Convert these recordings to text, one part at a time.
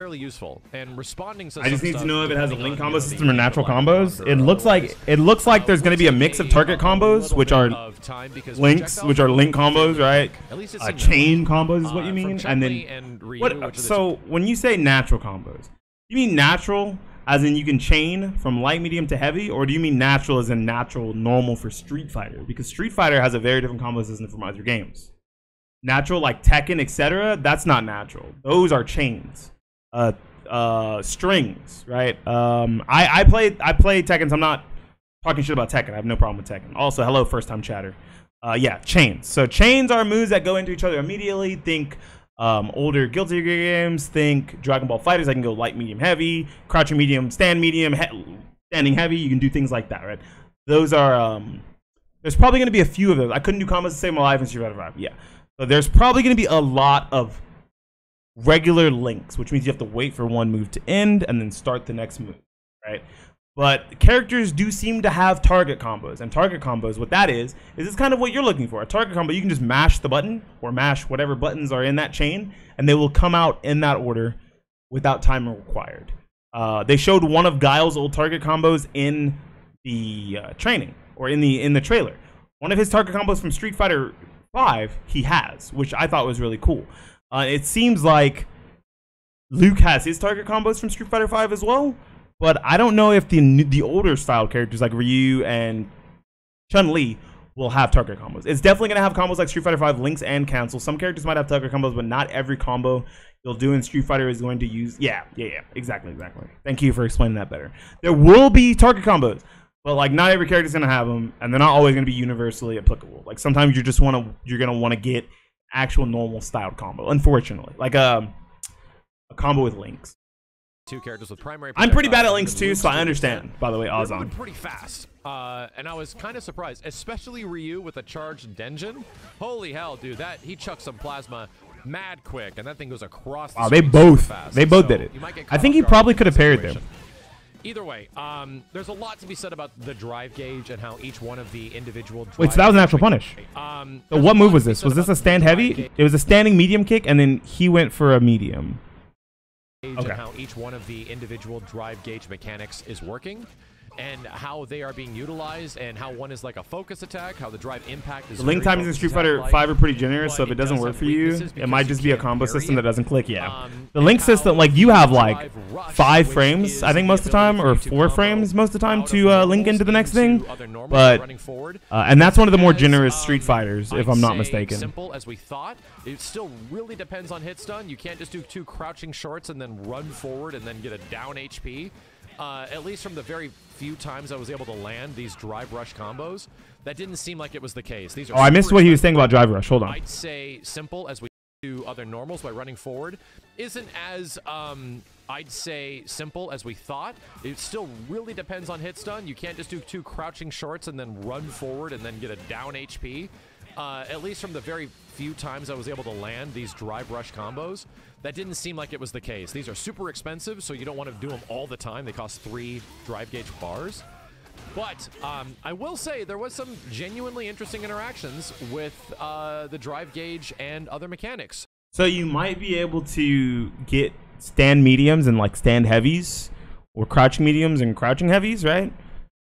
fairly useful. And responding to I just need to know if it has a link combo system or natural combos. It looks like there's going to be a mix of target combos, which are links, which are link combos, right? Chain combos is what you mean. And then what? So when you say natural combos, you mean natural as in you can chain from light, medium to heavy, or do you mean natural as in natural normal for Street Fighter? Because Street Fighter has a very different combo system from other games. Natural like Tekken, etc. That's not natural. Those are chains. Strings, right? I play Tekken, so I'm not talking shit about Tekken. I have no problem with Tekken. Also, hello, first time chatter. Yeah, chains. So chains are moves that go into each other immediately. Think older Guilty Gear games. Think Dragon Ball FighterZ. I can go light, medium, heavy, crouching medium, stand medium, standing heavy. You can do things like that, right? Those are there's probably going to be a few of those. I couldn't do combos to save my life in Street Fighter 5. Yeah, so there's probably going to be a lot of regular links, which means you have to wait for one move to end and then start the next move, right? But characters do seem to have target combos, and target combos, what that is it's kind of what you're looking for. A target combo, you can just mash the button or mash whatever buttons are in that chain, and they will come out in that order without timer required. They showed one of Guile's old target combos in the training, or in the trailer. One of his target combos from Street Fighter 5 he has, which I thought was really cool. It seems like Luke has his target combos from Street Fighter 5 as well, but I don't know if the older style characters like Ryu and Chun-Li will have target combos. It's definitely going to have combos like Street Fighter 5 links and cancel. Some characters might have target combos, but not every combo you'll do in Street Fighter is going to use. Yeah, exactly. Thank you for explaining that better. There will be target combos, but like not every character is going to have them, and they're not always going to be universally applicable. Like sometimes you're going to want to get actual normal styled combo, unfortunately, like a combo with links. Two characters with primary. I'm pretty bad at links too, so I understand. By the way, Ozon. Pretty fast, and I was kind of surprised, especially Ryu with a charged Denjin. Holy hell, dude! He chucked some plasma mad quick, and that thing goes across. Wow, they both did it. I think he probably could have parried them. Either way, there's a lot to be said about the drive gauge and how each one of the individual. Wait, so that was an actual punish. So what move was this? Was this a stand heavy? It was a standing medium kick, and then he went for a medium. Okay. And how each one of the individual drive gauge mechanics is working, and how they are being utilized, and how one is like a focus attack, how the drive impact is. The link timings in Street Fighter 5 are pretty generous, so if it doesn't work for you, it might just be a combo system that doesn't click. Yeah, the link system, like you have like 5 frames, I think most of the time, or 4 frames most of the time to link into the next thing. But and that's one of the more generous Street Fighters, if I'm not mistaken. Simple as we thought. It still really depends on hit stun. You can't just do 2 crouching shorts and then run forward and then get a down HP. At least from the very few times I was able to land these drive rush combos, that didn't seem like it was the case. These are I missed what he was saying about drive rush. Hold on. I'd say simple as we do other normals by running forward isn't as I'd say simple as we thought. It still really depends on hit stun. You can't just do 2 crouching shorts and then run forward and then get a down HP. At least from the very few times I was able to land these drive rush combos, that didn't seem like it was the case. These are super expensive, so you don't want to do them all the time. They cost 3 drive gauge bars. But I will say there was some genuinely interesting interactions with the drive gauge and other mechanics. So you might be able to get stand mediums and like stand heavies, or crouching mediums and crouching heavies, right?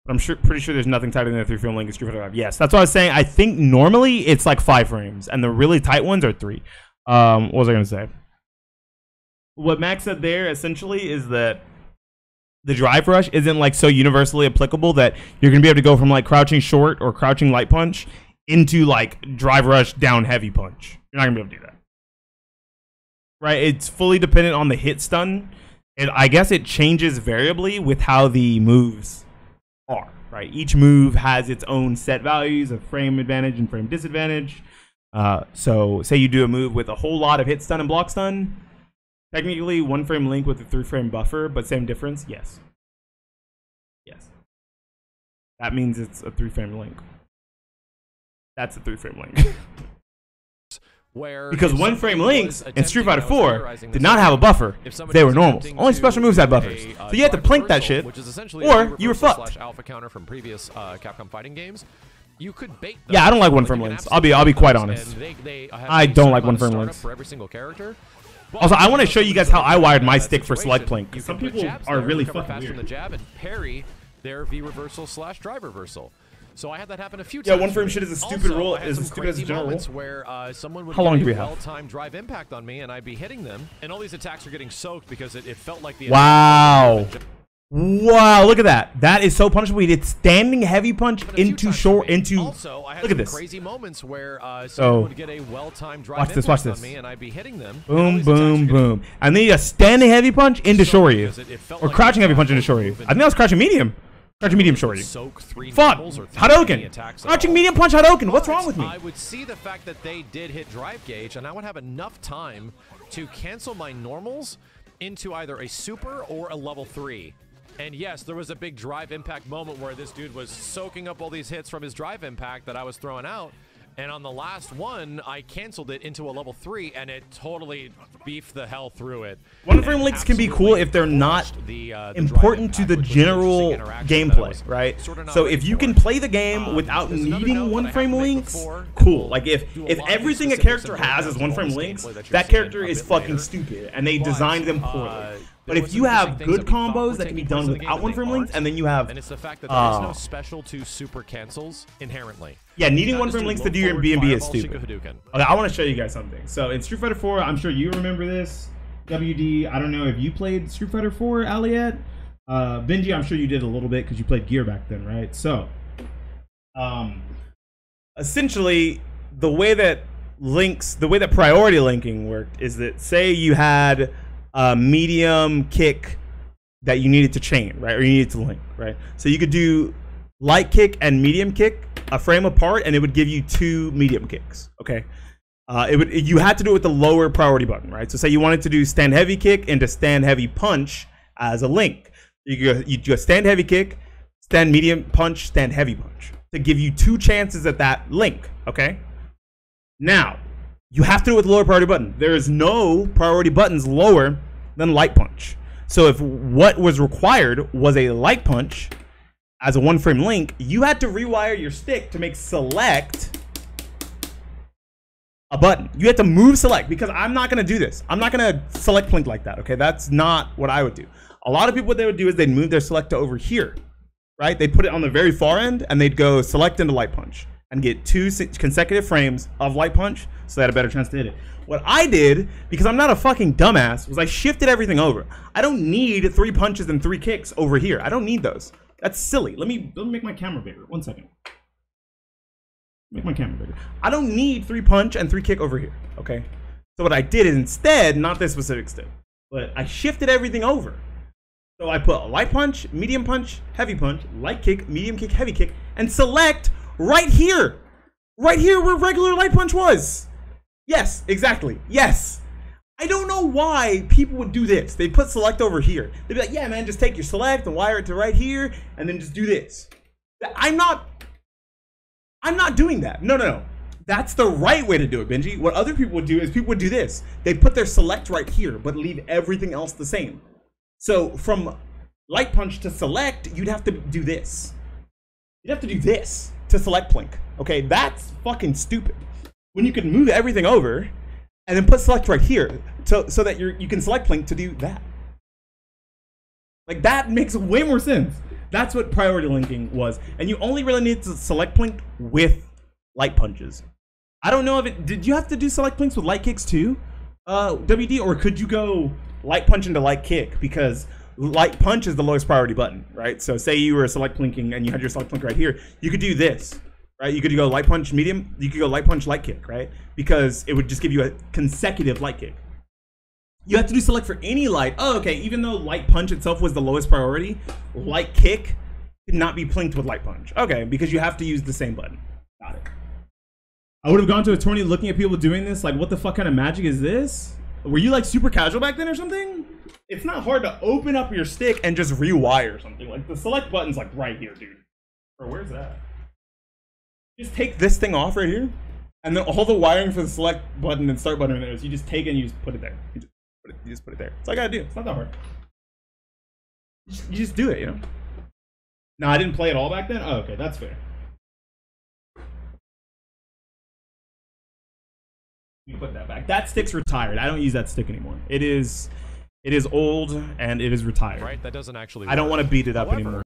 But I'm pretty sure there's nothing tighter than a 3-frame link in Street Fighter 5. Yes, that's what I was saying. I think normally it's like 5 frames, and the really tight ones are 3. What was I going to say? What Max said there essentially is that the drive rush isn't like so universally applicable that you're going to be able to go from like crouching short or crouching light punch into like drive rush down heavy punch. You're not going to be able to do that. Right? It's fully dependent on the hit stun. And I guess it changes variably with how the moves are, right? Each move has its own set values of frame advantage and frame disadvantage. So say you do a move with a whole lot of hit stun and block stun, technically 1 frame link with a 3-frame buffer, but same difference. Yes. That means it's a 3-frame link. That's a 3-frame link. Because 1-frame links in Street Fighter 4 did not have a buffer. They were normals. Only special moves had buffers. So you had to plink that shit, or you were fucked. Alpha counter from previous Capcom fighting games. You could bait them. Yeah, I don't like 1-frame links. I'll be quite honest. I don't like 1-frame links. For every single character. Also, I want to show you guys how I wired my stick for situation, select plink. you Some can put people jabs are there, really recover fucking fast from the weird. jab and parry their V reversal / drive reversal. So I had that happen a few Yeah, times. one frame for me. shit is a stupid Also, rule. I had Is some as stupid as a crazy general rule. moments where someone would How long get do we a have? well-timed drive impact on me, and I'd be hitting them, and all these attacks are getting soaked because it felt like the Wow. Wow, look at that. That is so punishable. We did standing heavy punch into short, into... Also, I had look at some this. crazy moments where someone So, would get a well-timed drive watch this, impact watch on this. me, and I'd be hitting them. and all Boom, these attacks are boom, getting boom. And then you got standing heavy punch into Shoryu. because it felt Or like crouching the heavy punch into attack Shoryu. was I think that was crouching medium. Crouching medium Shoryu. soak 3 Fuck! normals or 3 Hadouken! attacks at Crouching all. medium punch Hadouken. What's wrong with me? I would see the fact that they did hit drive gauge, and I would have enough time to cancel my normals into either a super or a level 3. And yes, there was a big drive impact moment where this dude was soaking up all these hits from his drive impact that I was throwing out. And on the last one, I canceled it into a level 3, and it totally beefed the hell through it. One frame links can be cool if they're not important to the general gameplay, right? So if you can play the game without needing one frame links, cool. Like if everything a character has is one frame links, that character is fucking stupid, and they designed them poorly. But if you have good combos that can be done without one frame links, and then you have, and it's the fact that there is no special to super cancels inherently. yeah, needing one frame links to do your B&B is stupid. Hadouken. Okay, I want to show you guys something. So in Street Fighter 4, I'm sure you remember this. WD, I don't know if you played Street Fighter 4, Aliette. Benji, I'm sure you did a little bit because you played Gear back then, right? So, essentially, the way that priority linking worked is that, say you had a medium kick that you needed to chain, right? Or you needed to link, right? So you could do light kick and medium kick a frame apart, and it would give you 2 medium kicks, okay? You had to do it with the lower priority button, right? So say you wanted to do stand heavy kick into stand heavy punch as a link. You go stand heavy kick, stand medium punch, stand heavy punch to give you 2 chances at that link, okay? Now, you have to do it with the lower priority button. There is no priority buttons lower than light punch. So if what was required was a light punch as a 1 frame link, you had to rewire your stick to make select a button. You had to move select, because I'm not going to do this. I'm not going to select plink like that, okay? That's not what I would do. A lot of people, what they would do is they'd move their select to over here, right? They'd put it on the very far end, and they'd go select into light punch and get 2 consecutive frames of light punch so they had a better chance to hit it. What I did, because I'm not a fucking dumbass, was I shifted everything over. I don't need 3 punches and 3 kicks over here. I don't need those. That's silly. Let me make my camera bigger. 1 second. Make my camera bigger. I don't need 3 punch and 3 kick over here, okay? So what I did is instead, not this specific step, but I shifted everything over. So I put a light punch, medium punch, heavy punch, light kick, medium kick, heavy kick, and select right here. Right here where regular light punch was. Yes, exactly. Yes. I don't know why people would do this. They put select over here. They'd be like, yeah, man, just take your select and wire it to right here, and then just do this. I'm not doing that. No. That's the right way to do it, Benji. What other people would do is people would do this. They'd put their select right here, but leave everything else the same. So from light punch to select, you'd have to do this. You'd have to do this to select plink. Okay, that's fucking stupid. When you can move everything over and then put select right here so that you can select plink to do that. Like, that makes way more sense. That's what priority linking was. And you only really need to select plink with light punches. I don't know if it... Did you have to do select plinks with light kicks too, WD? Or could you go light punch into light kick? Because light punch is the lowest priority button, right? So say you were select plinking and you had your select plink right here. You could do this, right? You could go light punch medium. You could go light punch light kick, right? Because it would just give you a consecutive light kick. You have to do select for any light. Oh, okay. Even though light punch itself was the lowest priority, light kick could not be plinked with light punch. Okay, because you have to use the same button. Got it. I would have gone to a tourney looking at people doing this. Like, what the fuck kind of magic is this? Were you like super casual back then or something? It's not hard to open up your stick and just rewire something. Like, the select button's like right here, dude. Or where's that? Just take this thing off right here, and then all the wiring for the select button and start button in there is you just take it and you just put it there. You just put it there. That's all I gotta do. It's not that hard. You just do it, you know? No, I didn't play it all back then? Oh, okay, that's fair. You put that back. That stick's retired. I don't use that stick anymore. It is old and it is retired. Right? That doesn't actually I don't work. want to beat it up However, anymore.